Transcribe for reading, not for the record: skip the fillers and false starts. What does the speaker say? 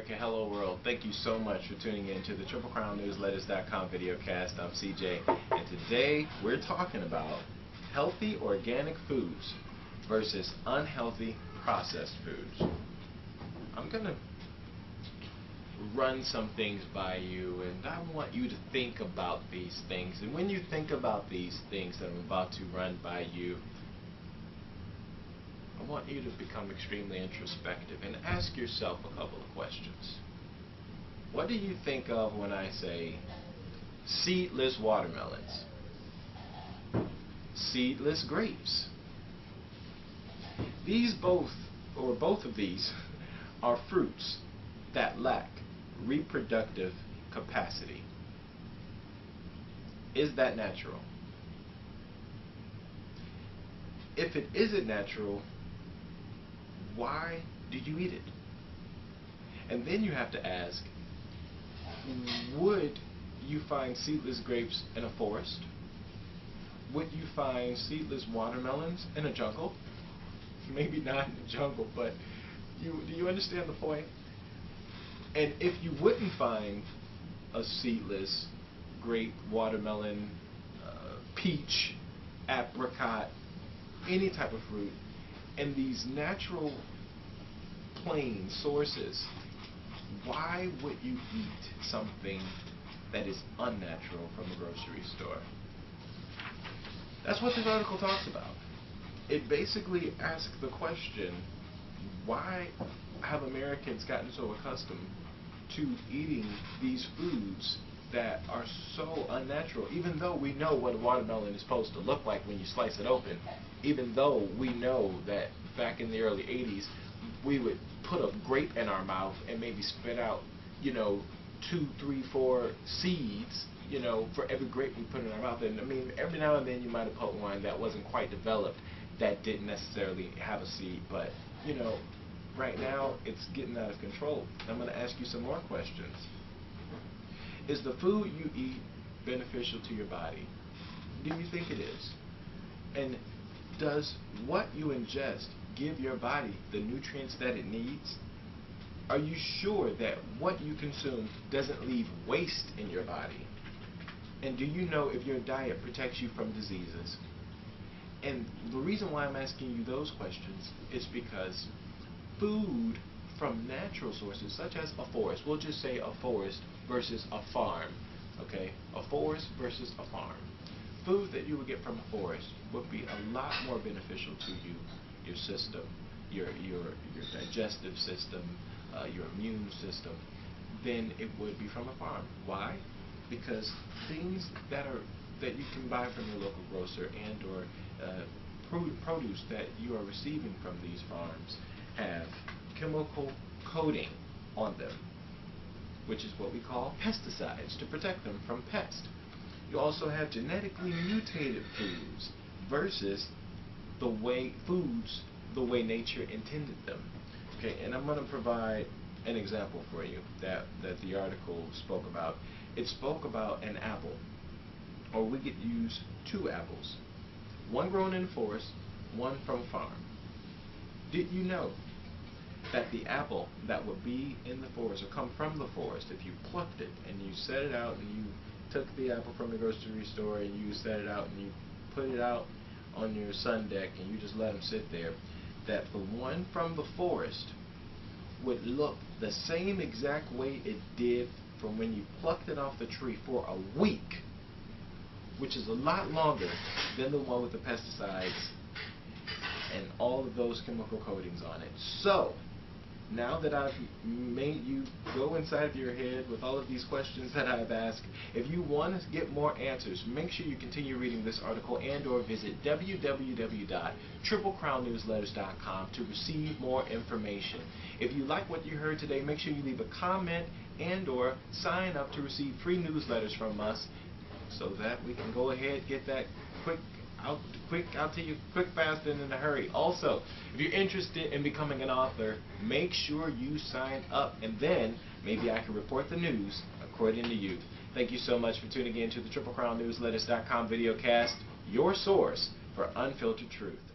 America, hello world. Thank you so much for tuning in to the TripleCrownNewsLetters.com videocast. I'm CJ, and today we're talking about healthy organic foods versus unhealthy processed foods. I'm going to run some things by you, and I want you to think about these things. And when you think about these things that I'm about to run by you, I want you to become extremely introspective and ask yourself a couple of questions. What do you think of when I say seedless watermelons? Seedless grapes? Both of these are fruits that lack reproductive capacity. Is that natural? If it isn't natural, why do you eat it? And then you have to ask, would you find seedless grapes in a forest? Would you find seedless watermelons in a jungle? Maybe not in the jungle, but do you understand the point? And if you wouldn't find a seedless grape, watermelon, peach, apricot, any type of fruit, and these natural plain sources, why would you eat something that is unnatural from a grocery store? That's what this article talks about. It basically asks the question, why have Americans gotten so accustomed to eating these foods that are so unnatural, even though we know what a watermelon is supposed to look like when you slice it open, even though we know that back in the early 80s we would put a grape in our mouth and maybe spit out, 2, 3, 4 seeds, for every grape we put in our mouth. And I mean, every now and then you might have put one that wasn't quite developed that didn't necessarily have a seed, but right now it's getting out of control. I'm going to ask you some more questions. Is the food you eat beneficial to your body? Do you think it is? And does what you ingest give your body the nutrients that it needs? Are you sure that what you consume doesn't leave waste in your body? And do you know if your diet protects you from diseases? And the reason why I'm asking you those questions is because food from natural sources, such as a forest, we'll just say a forest versus a farm, okay? A forest versus a farm. Food that you would get from a forest would be a lot more beneficial to you, your system, your digestive system, your immune system, than it would be from a farm. Why? Because things that you can buy from your local grocer and or produce that you are receiving from these farms have chemical coating on them, which is what we call pesticides, to protect them from pests. You also have genetically mutated foods versus the way nature intended them. Okay, and I'm going to provide an example for you that the article spoke about. It spoke about an apple, or we could use 2 apples, one grown in a forest, one from a farm. Did you know that the apple that would be in the forest or come from the forest, if you plucked it and you set it out and you took the apple from the grocery store and you set it out and you put it out on your sun deck and you just let them sit there, that the one from the forest would look the same exact way it did from when you plucked it off the tree for a week, which is a lot longer than the one with the pesticides and all of those chemical coatings on it. So, now that I've made you go inside of your head with all of these questions that I've asked, if you want to get more answers, make sure you continue reading this article and or visit www.TripleCrownNewsLetters.com to receive more information. If you like what you heard today, make sure you leave a comment and or sign up to receive free newsletters from us so that we can go ahead, get that out to you quick, fast, and in a hurry. Also, if you're interested in becoming an author, make sure you sign up, and then maybe I can report the news according to you. Thank you so much for tuning in to the TripleCrownNewsLetters.com videocast, your source for unfiltered truth.